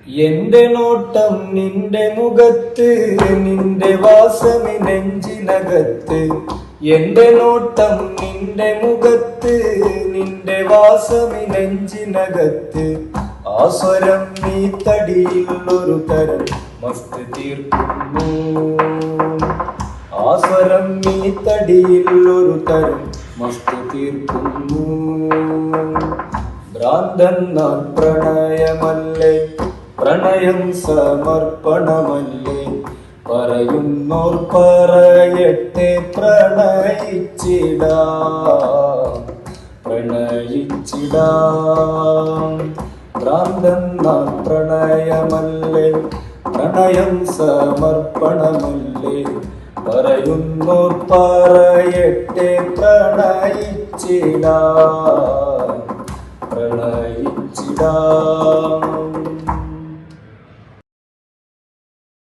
എന്റെ നോട്ടം നിന്റെ മുഖത്ത്, നിന്റെ വാസമി നെഞ്ചിനകത്ത്. എന്റെ നോട്ടം നിന്റെ മുഖത്ത്, നിന്റെ വാസമി നെഞ്ചിനകത്ത്. ആ സ്വരം നീ തടിയിൽ ഒരു തരം മസ്ത് തീർക്കുന്നു. ആ സ്വരം നീ തടിയിൽ ഒരു തരം മസ്ത് തീർക്കുന്നു. ഭ്രാന്തന്നാൽ പ്രണയമല്ലേ, പ്രണയം സമർപ്പണമല്ലേ. പറയുന്നോർ പറയട്ടെ, പ്രണയിച്ചിടാം പ്രണയിച്ചിടാം. ഭ്രാന്തന്നാൽ പ്രണയമല്ലേ, പ്രണയം സമർപ്പണമല്ലേ. പറയുന്നോർ പറയട്ടെ, പ്രണയിച്ചിടാം പ്രണയിച്ചിടാം.